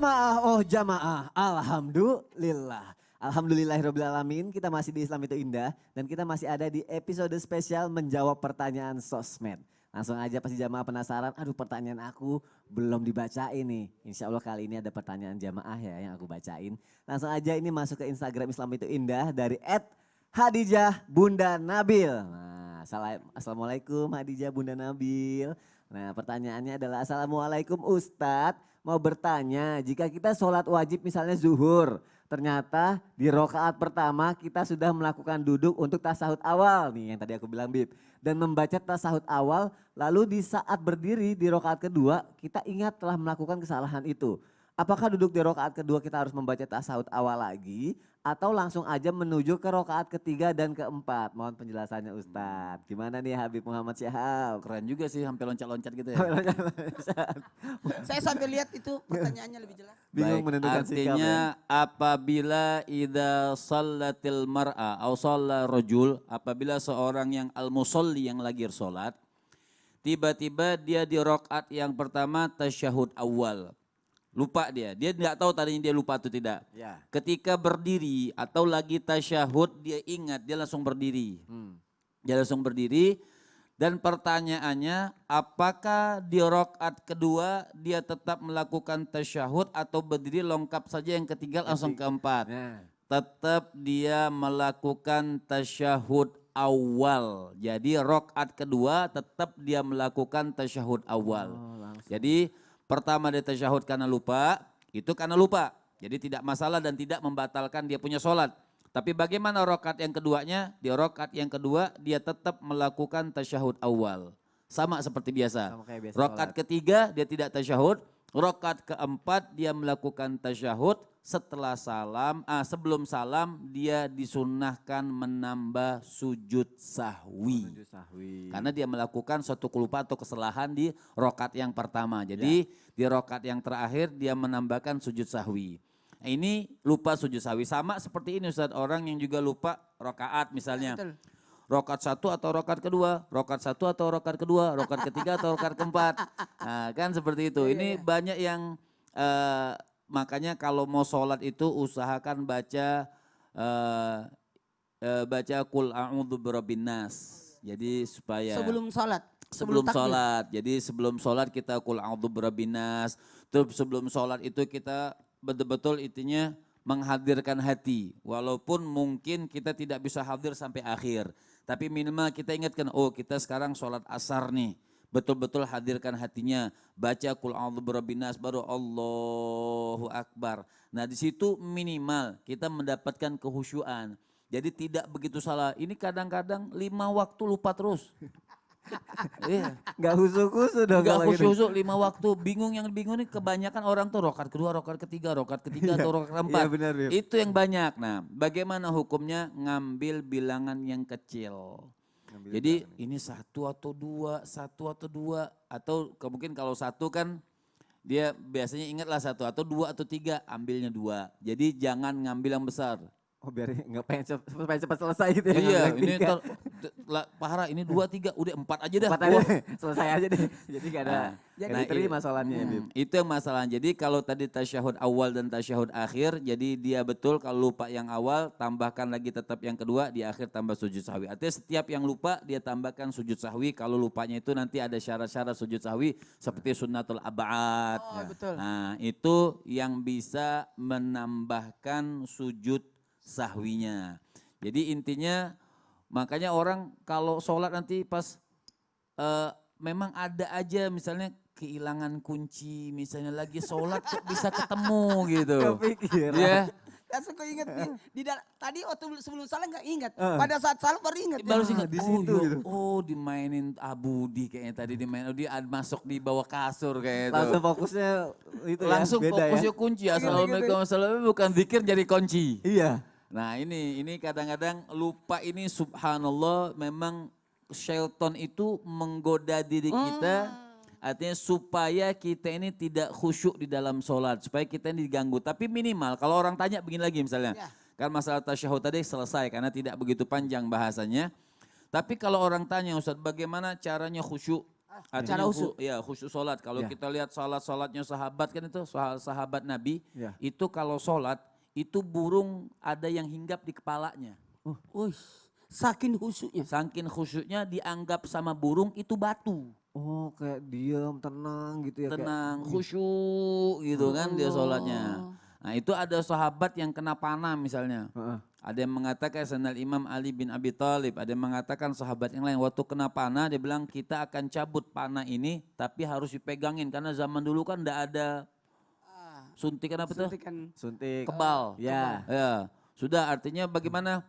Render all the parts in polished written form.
Jamaah, oh jamaah, alhamdulillah. Alhamdulillahirrahmanirrahim, kita masih di Islam itu Indah dan kita masih ada di episode spesial menjawab pertanyaan sosmed. Langsung aja pasti jamaah penasaran, aduh pertanyaan aku belum dibacain nih. Insya Allah kali ini ada pertanyaan jamaah ya yang aku bacain. Langsung aja ini masuk ke Instagram Islam itu Indah dari @Hadijah Bunda Nabil. Nah, assalamualaikum Hadijah Bunda Nabil. Nah pertanyaannya adalah assalamualaikum Ustadz. Mau bertanya, jika kita sholat wajib misalnya zuhur, ternyata di rokaat pertama kita sudah melakukan duduk untuk tasahud awal nih yang tadi aku bilang Bib. Dan membaca tasahud awal, lalu di saat berdiri di rokaat kedua kita ingat telah melakukan kesalahan itu. Apakah duduk di rokaat kedua kita harus membaca tasahud awal lagi atau langsung aja menuju ke rokaat ketiga dan keempat? Mohon penjelasannya Ustadz. Gimana nih Habib Muhammad Syihab? Keren juga sih sampai loncat-loncat gitu ya. Saya sampai lihat itu pertanyaannya lebih jelas. Bingung menentukan sikap artinya ya. apabila idza shallatil mar'a au shalla rajul, apabila seorang yang al-musalli yang lagi sholat, tiba-tiba dia di rakaat yang pertama tasyahud awal. Lupa dia tidak tahu tadinya dia lupa atau tidak. Ya. Ketika berdiri atau lagi tasyahud dia ingat, dia langsung berdiri. Dia langsung berdiri dan pertanyaannya apakah di rakaat kedua dia tetap melakukan tasyahud atau berdiri lengkap saja yang ketiga langsung keempat. Nah. Tetap dia melakukan tasyahud awal. Jadi rakaat kedua tetap dia melakukan tasyahud awal. Jadi pertama dia tasyahud karena lupa, itu karena lupa. Jadi tidak masalah dan tidak membatalkan dia punya sholat. Tapi bagaimana rakaat yang keduanya? Di rakaat yang kedua dia tetap melakukan tasyahud awal. Sama seperti biasa. Rakaat ketiga dia tidak tasyahud. Rakaat keempat dia melakukan tasyahud. Setelah salam, sebelum salam dia disunnahkan menambah sujud sahwi. Karena dia melakukan suatu kelupaan atau kesalahan di rakaat yang pertama. Jadi di rakaat yang terakhir dia menambahkan sujud sahwi. Nah, ini lupa sujud sahwi. Sama seperti ini Ustaz, orang yang juga lupa rakaat misalnya. Rakaat satu atau rakaat kedua, rakaat satu atau rakaat kedua, rakaat ketiga atau rakaat keempat. Nah, kan seperti itu. Ini banyak yang makanya kalau mau sholat itu usahakan baca baca Qul a'udzu birabbin nas. Jadi supaya Sebelum sholat. sebelum takbir. sholat. Jadi sebelum sholat kita Qul a'udzu birabbin nas. Terus sebelum sholat itu kita betul-betul intinya menghadirkan hati. Walaupun mungkin kita tidak bisa hadir sampai akhir. Tapi minimal kita ingatkan, oh kita sekarang sholat asar nih. Betul-betul hadirkan hatinya, baca Qul a'udzu birabbin nas baru Allahu Akbar. Nah di situ minimal kita mendapatkan kehusyuan. Jadi tidak begitu salah. Ini kadang-kadang 5 waktu lupa terus. Iya. Gak khusus-khusus dong. Gak kalau gitu. khusus 5 waktu. Yang bingung nih kebanyakan orang tuh rakaat kedua, rakaat ketiga atau rakaat keempat. Iya benar, Bib. Itu yang banyak. Nah bagaimana hukumnya ngambil bilangan yang kecil. Jadi ini satu atau dua, atau mungkin kalau satu kan dia biasanya ingatlah satu atau dua atau tiga, ambilnya dua. Jadi jangan ngambil yang besar. Oh biar nggak pengen cepat selesai gitu ya. Iya ngambil ini tiga. parah ini 2, 3, udah 4 aja dah. 4 aja, selesai aja deh. Jadi gak ada, Jadi- gak diterima sholatnya ya Bib. Itu yang masalah. Jadi kalau tadi tasyahud awal dan tasyahud akhir, jadi dia betul kalau lupa yang awal, tambahkan lagi tetap yang kedua, di akhir tambah sujud sahwi. Artinya setiap yang lupa dia tambahkan sujud sahwi. Kalau lupanya itu nanti ada syarat-syarat sujud sahwi seperti sunnatul ab'ad. Oh, betul. Nah itu yang bisa menambahkan sujud sahwinya. Jadi intinya makanya orang kalau sholat nanti pas memang ada aja misalnya kehilangan kunci, misalnya lagi sholat kok bisa ketemu gitu. Kepikiran. Ya, Langsung kau ingat tadi waktu sebelum salah nggak ingat. Pada saat salah baru ingat. baru sih di situ gitu. dimainin Abudi kayaknya tadi dimainin, dia masuk di bawah kasur kayak itu. Langsung fokusnya itu Langsung ya, beda fokusnya ya. kunci, assalamualaikum warahmatullahi bukan zikir jadi kunci. Iya. Nah ini kadang-kadang lupa ini subhanallah memang syaitan itu menggoda diri kita. Artinya supaya kita ini tidak khusyuk di dalam sholat. Supaya kita ini diganggu. Tapi minimal kalau orang tanya begini lagi misalnya. Ya. Kan masalah tasyahud tadi selesai karena tidak begitu panjang bahasanya. Tapi kalau orang tanya Ustaz bagaimana caranya khusyuk. Secara khusyuk. Ya khusyuk sholat. Kalau Ya. kita lihat sholatnya sahabat kan itu sahabat Nabi, Ya. itu kalau sholat itu burung ada yang hinggap di kepalanya. Wih, saking khusyuknya. Saking khusyuknya dianggap sama burung itu batu. Oh kayak diem, tenang gitu ya. Tenang, khusyuk gitu kan dia sholatnya. Nah itu ada sahabat yang kena panah misalnya. Heeh. Ada yang mengatakan Sayyidina Imam Ali bin Abi Thalib, ada yang mengatakan sahabat yang lain waktu kena panah dia bilang kita akan cabut panah ini tapi harus dipegangin karena zaman dulu kan enggak ada suntikan apa tuh? Suntikan. Suntik. Kebal. Ya. Ya, sudah artinya bagaimana?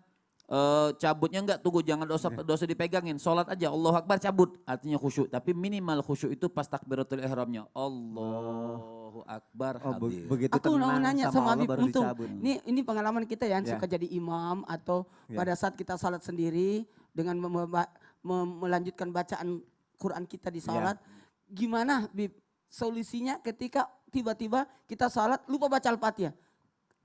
Cabutnya enggak tunggu jangan dosa dipegangin, sholat aja Allahu Akbar cabut artinya khusyuk tapi minimal khusyuk itu pas takbiratul ihramnya Allahu Akbar habis. Begitu Aku mau tenang nanya sama sama Allah Habib baru untuk dicabut. ini pengalaman kita ya, Ya. suka jadi imam atau Ya. pada saat kita salat sendiri dengan melanjutkan bacaan Quran kita di salat, gimana Bib solusinya ketika tiba-tiba kita salat lupa baca Al-Fatihah?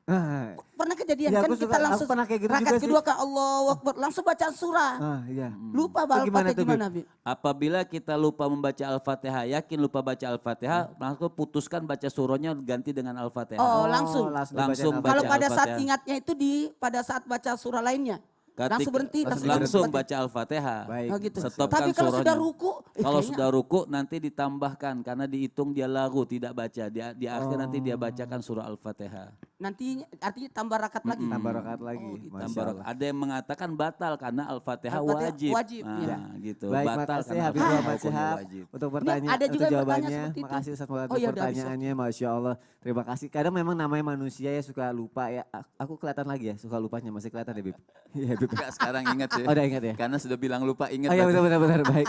Ah, Pernah kejadian Ya, kan aku kita suka- aku langsung pernah kayak gitu rakaat juga sih. kedua kan Allahu Akbar langsung baca surah. iya. Lupa Itu gimana Al-Fatihah tuh, Bib? gimana Bib? Apabila kita lupa membaca Al-Fatihah, yakin lupa baca Al-Fatihah, langsung putuskan baca surahnya ganti dengan Al-Fatihah. Oh, langsung. Langsung dibacain baca Kalau pada saat Al-Fatihah. ingatnya itu pada saat baca surah lainnya. Langsung berhenti, langsung berhenti. baca Al-Fatihah. Baik. Oh gitu. Stopkan Tapi kalau sudah surahnya. ruku, Kalau kayaknya- sudah ruku nanti ditambahkan karena dihitung dia lagu tidak baca. Di akhir nanti dia bacakan surah Al-Fatihah. nanti artinya tambah rakaat lagi. Tambah rakaat lagi. Oh, gitu. Masya Tambah Allah. Ada yang mengatakan batal karena Al-Fatihah Al-Fatihah wajib. wajib, Nah, ya. gitu. Baik, Batal makasih karena Habib Al-Fatihah Muhammad hukumnya Syihab wajib. untuk ada pertanyaan, juga untuk yang bertanya jawabannya. seperti itu. Makasih Ustaz Muhammad Oh, untuk ya udah, habis pertanyaannya, Masya Allah. Terima kasih. Kadang memang namanya manusia ya suka lupa ya. Aku kelihatan lagi ya, suka lupanya masih kelihatan ya Bib. Iya Bib. Enggak, sekarang ingat sih. Oh, udah ingat ya? Karena sudah bilang lupa ingat. Oh iya berarti. benar-benar baik.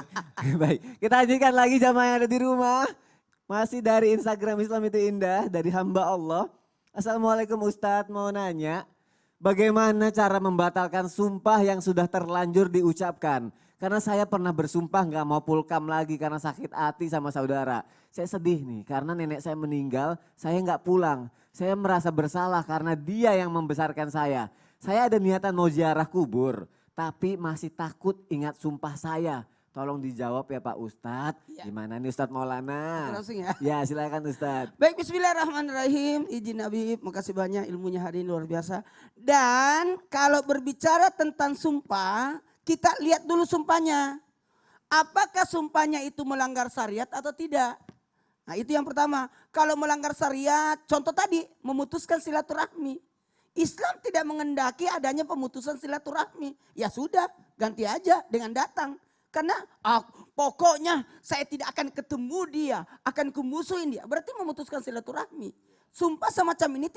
Baik. Kita lanjutkan lagi jamaah yang ada di rumah. Masih dari Instagram Islam itu Indah dari hamba Allah. Assalamualaikum Ustadz, mau nanya bagaimana cara membatalkan sumpah yang sudah terlanjur diucapkan? Karena saya pernah bersumpah nggak mau pulkam lagi karena sakit hati sama saudara. Saya sedih nih karena nenek saya meninggal, saya nggak pulang. Saya merasa bersalah karena dia yang membesarkan saya. Saya ada niatan mau ziarah kubur, tapi masih takut ingat sumpah saya. Tolong dijawab ya Pak Ustadz. Ya. Gimana nih Ustadz Maulana? Langsung ya. Ya silakan Ustadz. Baik, bismillahirrahmanirrahim. Izin Habib, makasih banyak ilmunya hari ini luar biasa. Dan kalau berbicara tentang sumpah, kita lihat dulu sumpahnya. Apakah sumpahnya itu melanggar syariat atau tidak? Nah itu yang pertama. Kalau melanggar syariat, contoh tadi memutuskan silaturahmi. Islam tidak mengendaki adanya pemutusan silaturahmi. Ya sudah, ganti aja dengan datang. Karena pokoknya saya tidak akan ketemu dia, akan kumusuhin dia. Berarti memutuskan silaturahmi. Sumpah semacam ini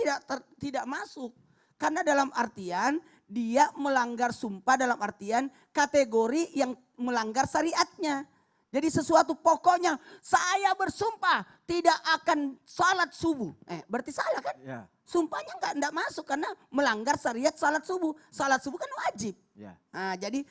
tidak masuk. Karena dalam artian dia melanggar sumpah dalam artian kategori yang melanggar syariatnya. Jadi sesuatu pokoknya saya bersumpah tidak akan salat subuh. Berarti salah kan? Ya. Sumpahnya enggak masuk karena melanggar syariat salat subuh. Salat subuh kan wajib. Ya. Nah, jadi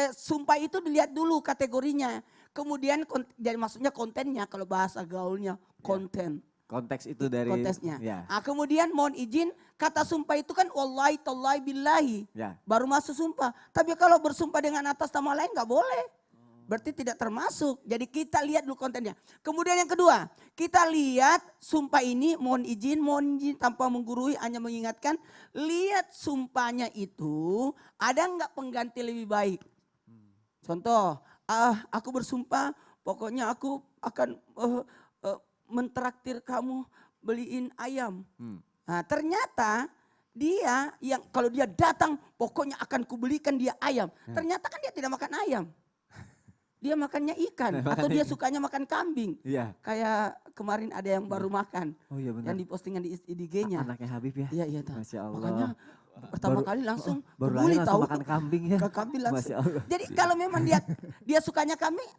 sumpah itu dilihat dulu kategorinya. Kemudian jadi maksudnya kontennya kalau bahasa gaulnya konten. Konteks itu dari Konteksnya. Ya. Nah, kemudian mohon izin kata sumpah itu kan wallahi tallahi billahi. Ya. Baru masuk sumpah. Tapi kalau bersumpah dengan atas nama lain nggak boleh. Berarti tidak termasuk. Jadi kita lihat dulu kontennya. Kemudian yang kedua, kita lihat sumpah ini mohon izin tanpa menggurui hanya mengingatkan. Lihat sumpahnya itu ada nggak pengganti lebih baik. Contoh, aku bersumpah pokoknya aku akan mentraktir kamu beliin ayam. Nah, ternyata dia yang kalau dia datang pokoknya akan kubelikan dia ayam. Ternyata kan dia tidak makan ayam. Dia makannya ikan atau dia sukanya makan kambing. Iya. Kayak kemarin ada yang baru makan. Oh iya benar. Yang dipostingan di IG-nya. Anaknya Habib ya. Iya iya tahu. Masya Allah. Makanya pertama Baru- kali langsung baru kebuli lahir langsung tahu. makan kambing ya. Ke kambing langsung. Masya Allah. Jadi kalau memang dia sukanya kambing,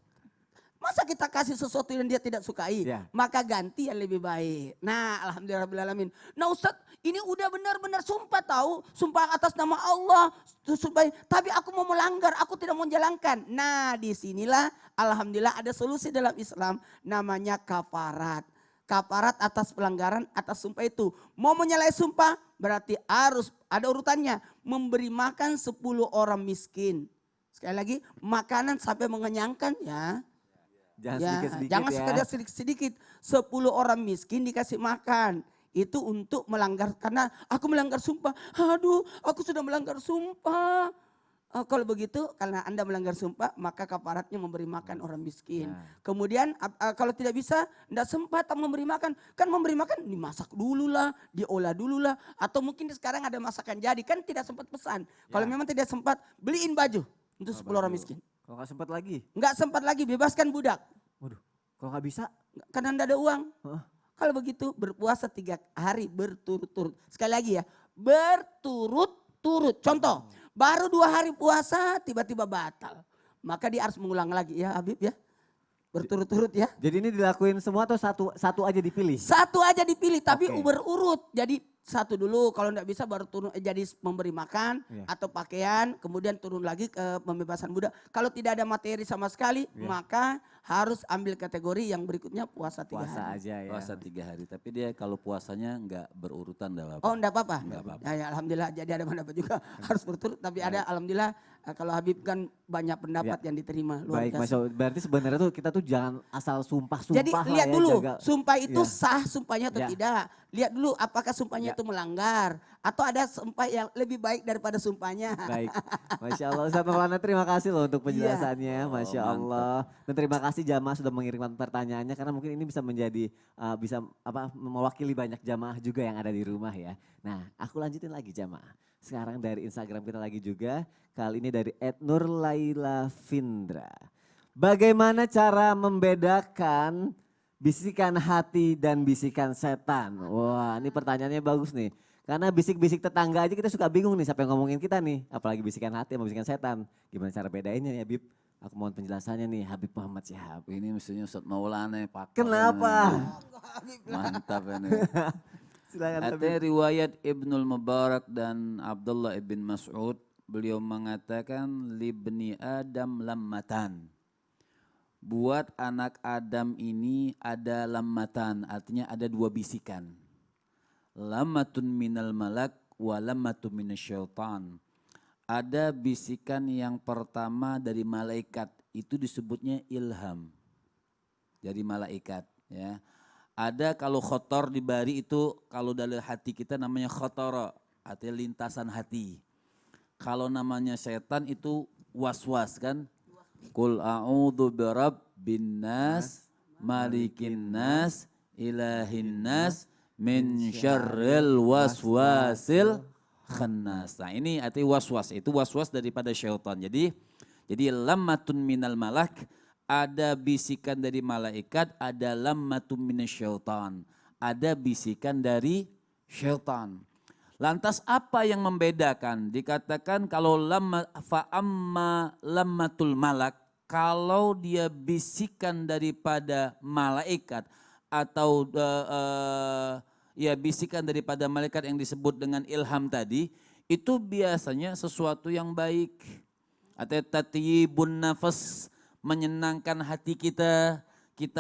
masa kita kasih sesuatu yang dia tidak sukai? Ya. Maka ganti yang lebih baik. Nah, alhamdulillahirabbil. Nah, Ustadz, ini udah benar-benar sumpah tahu, sumpah atas nama Allah, sumpah. Tapi aku mau melanggar, aku tidak mau menjalankan. Nah, disinilah alhamdulillah ada solusi dalam Islam, namanya kafarat. Kafarat atas pelanggaran atas sumpah itu. Mau menyalahi sumpah berarti harus ada urutannya. Memberi makan 10 orang miskin. Sekali lagi, makanan sampai mengenyangkan ya. Jangan Ya, sedikit-sedikit jangan ya. sekedar sedikit-sedikit. 10 orang miskin dikasih makan. Itu untuk melanggar, karena aku melanggar sumpah. Aduh, aku sudah melanggar sumpah. Kalau begitu, karena Anda melanggar sumpah, maka kafaratnya memberi makan orang miskin. Ya. Kemudian kalau tidak bisa, tidak sempat memberi makan. Kan memberi makan dimasak dulu lah, diolah dulu lah. Atau mungkin sekarang ada masakan jadi, kan tidak sempat pesan. Kalau Ya. memang tidak sempat, beliin baju untuk 10 orang miskin. Kalau nggak sempat lagi, Nggak sempat lagi, bebaskan budak. waduh, kalau nggak bisa, Karena tidak ada uang. Hah? Kalau begitu berpuasa 3 hari berturut-turut. Sekali lagi ya, berturut-turut. Contoh, baru 2 hari puasa tiba-tiba batal. Maka dia harus mengulang lagi ya Habib ya. Berturut-turut ya. jadi ini dilakuin semua atau satu aja dipilih? Satu aja dipilih tapi Oke. berurut. Jadi satu dulu, kalau tidak bisa baru turun jadi memberi makan Iya. atau pakaian, kemudian turun lagi ke pembebasan budak. Kalau tidak ada materi sama sekali, Iya. maka harus ambil kategori yang berikutnya puasa 3 Puasa hari. aja ya. Puasa 3 hari, tapi dia kalau puasanya nggak berurutan dah Oh enggak apa-apa? Enggak apa-apa. Ya, ya, alhamdulillah, jadi ada pendapat juga harus berturut. Tapi ada alhamdulillah kalau Habib kan banyak pendapat yang diterima. Luar Baik, biasa. Mas Yow. Berarti sebenarnya tuh kita tuh jangan asal sumpah-sumpah Jadi lah lihat ya, dulu jaga. sumpah itu Iya. sah sumpahnya atau Ya. tidak. Lihat dulu apakah sumpahnya Ya. itu melanggar. Atau ada sumpah yang lebih baik daripada sumpahnya. Baik, Masya Allah. Ustaz Maulana terima kasih loh untuk penjelasannya, Oh, Masya mantap. Allah. Dan terima kasih jamaah sudah mengirimkan pertanyaannya karena mungkin ini bisa menjadi, bisa mewakili banyak jamaah juga yang ada di rumah ya. Nah aku lanjutin lagi jamaah. Sekarang dari Instagram kita lagi juga, kali ini dari @nurlaila_findra. Bagaimana cara membedakan bisikan hati dan bisikan setan? Wah ini pertanyaannya bagus nih. Karena bisik-bisik tetangga aja kita suka bingung nih siapa yang ngomongin kita nih. Apalagi bisikan hati sama bisikan setan. Gimana cara bedainnya ya Bib? Aku mohon penjelasannya nih Habib Muhammad Syihab. Ini mestinya Ustaz Maulana Pak. Kenapa? Mantap ini. Silakan Ada Habib. riwayat Ibnul Mubarak dan Abdullah ibn Mas'ud. Beliau mengatakan libni Adam lammatan. Buat anak Adam ini ada lammatan, artinya ada 2 bisikan. Lammatun minal malak wa lammatun minasyaitan. Ada bisikan yang pertama dari malaikat, itu disebutnya ilham. Dari malaikat ya. Ada kalau khotor di bari itu kalau dalam hati kita namanya khotoro, artinya lintasan hati. Kalau namanya setan itu waswas kan. Qul a'udzu birabbin nas, malikin nas, ilahin nas, min syarril waswasil khannas. Nah ini arti waswas, itu waswas daripada syaitan. Jadi lammatun minal malak, ada bisikan dari malaikat, ada lammatun minasyaitan, ada bisikan dari syaitan. Lantas apa yang membedakan? Dikatakan kalau fa'amma lammatul malak, kalau dia bisikan daripada malaikat atau ya bisikan daripada malaikat yang disebut dengan ilham tadi, itu biasanya sesuatu yang baik. Atau tatyibun nafas, menyenangkan hati kita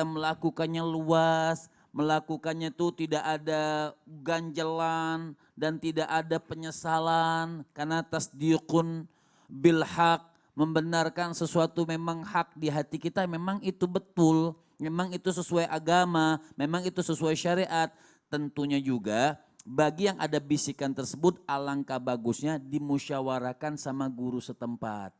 melakukannya luas, melakukannya itu tidak ada ganjalan dan tidak ada penyesalan karena tasdiqun bil haq, membenarkan sesuatu memang hak di hati kita, memang itu betul, memang itu sesuai agama, memang itu sesuai syariat. Tentunya juga bagi yang ada bisikan tersebut alangkah bagusnya dimusyawarakan sama guru setempat.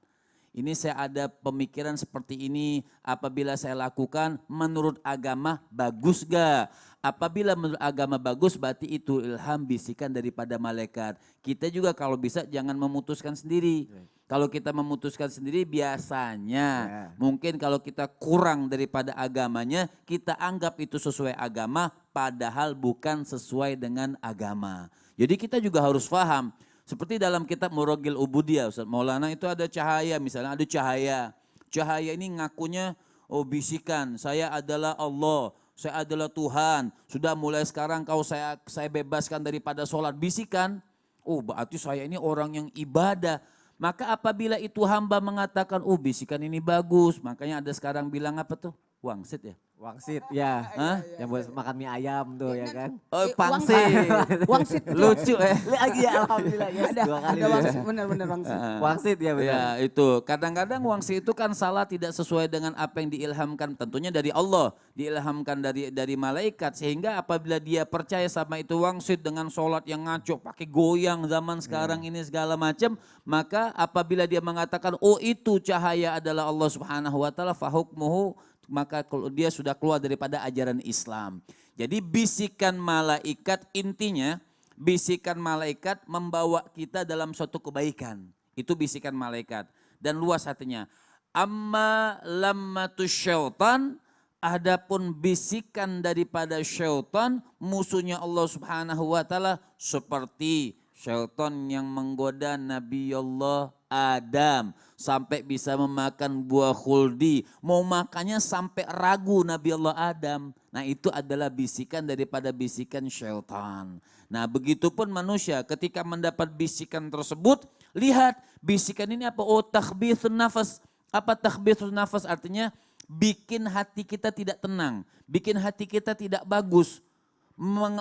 Ini saya ada pemikiran seperti ini, apabila saya lakukan menurut agama bagus gak? Apabila menurut agama bagus berarti itu ilham bisikan daripada malaikat. Kita juga kalau bisa jangan memutuskan sendiri. Kalau kita memutuskan sendiri biasanya mungkin kalau kita kurang daripada agamanya kita anggap itu sesuai agama padahal bukan sesuai dengan agama. Jadi kita juga harus paham. Seperti dalam kitab Muragil Ubudiyah, Ustaz Maulana itu ada cahaya, misalnya ada cahaya. Cahaya ini ngakunya, oh bisikan, saya adalah Allah, saya adalah Tuhan. Sudah mulai sekarang kau saya bebaskan daripada sholat, bisikan. Oh berarti saya ini orang yang ibadah. Maka apabila itu hamba mengatakan, oh bisikan ini bagus, makanya ada sekarang bilang apa tuh? Wangsit ya? Wangsit ya. Hah? Yang buat makan mie ayam tuh ya kan. Oh, pangsit. Wangsit. Lucu ya. Lagi ya alhamdulillah ya. Ada, Dua kali ada ya. wangsit, benar-benar wangsit. Wangsit ya benar. Ya itu kadang-kadang wangsit itu kan salah tidak sesuai dengan apa yang diilhamkan tentunya dari Allah, diilhamkan dari malaikat sehingga apabila dia percaya sama itu wangsit dengan sholat yang ngaco pakai goyang zaman sekarang ini segala macam, maka apabila dia mengatakan oh itu cahaya adalah Allah Subhanahu wa taala fahukmuhu, maka dia sudah keluar daripada ajaran Islam. Jadi bisikan malaikat intinya bisikan malaikat membawa kita dalam suatu kebaikan. Itu bisikan malaikat. Dan luas hatinya. Amma lammatus syaitan, adapun bisikan daripada syaitan, musuhnya Allah Subhanahu wa taala seperti syaitan yang menggoda Nabi Allah Adam sampai bisa memakan buah khuldi. Mau makannya sampai ragu Nabi Allah Adam. Nah itu adalah bisikan daripada bisikan syaitan. Nah begitupun manusia ketika mendapat bisikan tersebut, lihat bisikan ini apa? Oh takhbithun nafas. Apa takhbithun nafas? Artinya bikin hati kita tidak tenang, bikin hati kita tidak bagus.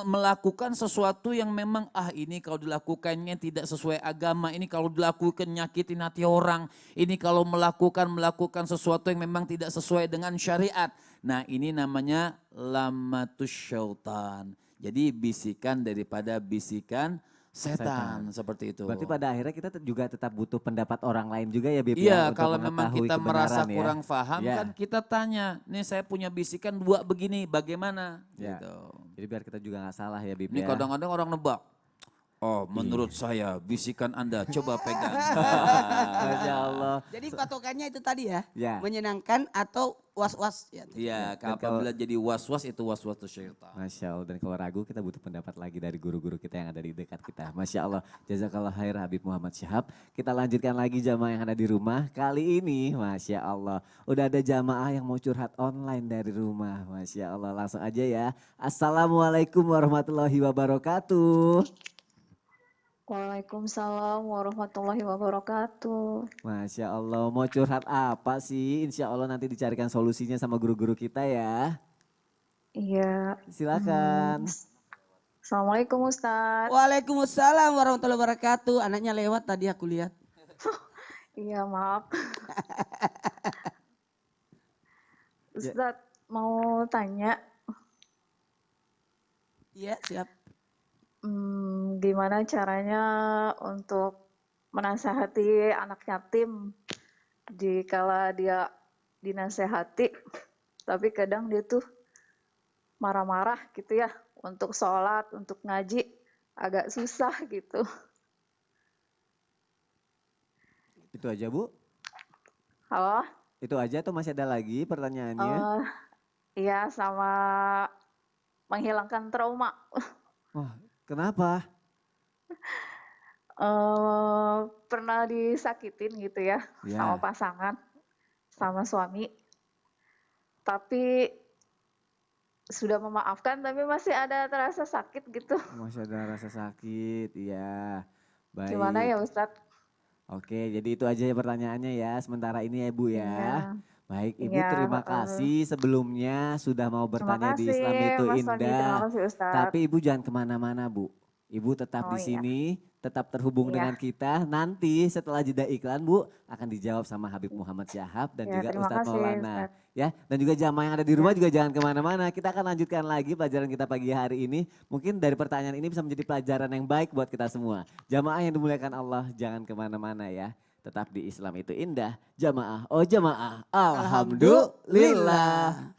Melakukan sesuatu yang memang ini kalau dilakukannya tidak sesuai agama, ini kalau dilakukan nyakitin hati orang, ini kalau melakukan sesuatu yang memang tidak sesuai dengan syariat. Nah ini namanya lamatus syaitan. Jadi bisikan daripada bisikan setan seperti itu. Berarti pada akhirnya kita juga tetap butuh pendapat orang lain juga ya Bib. Iya, untuk kalau memang mengetahui kita merasa kebenaran ya. kurang paham Ya. kan kita tanya, nih saya punya bisikan 2 begini, bagaimana? Ya. Gitu. Jadi biar kita juga nggak salah ya Bib Ini ya. kadang-kadang orang nebak. Oh menurut saya bisikan Anda coba pegang. Masya Allah. Jadi patokannya itu tadi ya, Ya. menyenangkan atau was-was. Ya. Iya, Dan apabila jadi was-was itu was-was tuh syaitan. Masya Allah, dan kalau ragu kita butuh pendapat lagi dari guru-guru kita yang ada di dekat kita. Masya Allah, jazakallah khair Habib Muhammad Syihab. Kita lanjutkan lagi jamaah yang ada di rumah. Kali ini Masya Allah, udah ada jamaah yang mau curhat online dari rumah. Masya Allah, langsung aja ya. Assalamualaikum warahmatullahi wabarakatuh. Waalaikumsalam warahmatullahi wabarakatuh. Masya Allah, mau curhat apa sih? Insya Allah nanti dicarikan solusinya sama guru-guru kita ya. Iya. Silakan. Assalamualaikum Ustadz. Waalaikumsalam warahmatullahi wabarakatuh. Anaknya lewat tadi aku lihat. Iya maaf. Ustadz mau tanya, Iya siap. gimana caranya untuk menasehati anak yatim jikala dia dinasehati, tapi kadang dia tuh marah-marah gitu ya, untuk sholat, untuk ngaji agak susah gitu. Itu aja Bu? Halo? Itu aja atau masih ada lagi pertanyaannya? Iya, sama menghilangkan trauma. Wah, kenapa? Pernah disakitin gitu ya, Ya. sama pasangan, sama suami. Tapi sudah memaafkan tapi masih ada terasa sakit gitu. Masih ada rasa sakit, iya. Baik. Gimana ya Ustadz? Oke, jadi itu aja ya pertanyaannya ya. Sementara ini ya Bu ya. Iya. Baik, Ibu Iya, terima kasih sebelumnya sudah mau bertanya di Islam itu Mas Wandi, indah. terima kasih Ustadz. Tapi Ibu jangan kemana-mana Bu. Ibu tetap Oh, di iya. sini, tetap terhubung Iya. dengan kita. Nanti setelah jeda iklan Bu akan dijawab sama Habib Muhammad Syihab dan Ya, juga terima Ustadz kasih, Maulana. Ustadz. Ya, dan juga jamaah yang ada di rumah juga jangan kemana-mana. Kita akan lanjutkan lagi pelajaran kita pagi hari ini. Mungkin dari pertanyaan ini bisa menjadi pelajaran yang baik buat kita semua. Jamaah yang dimuliakan Allah jangan kemana-mana ya. Tetap di Islam itu indah. Jamaah, oh jamaah. Alhamdulillah.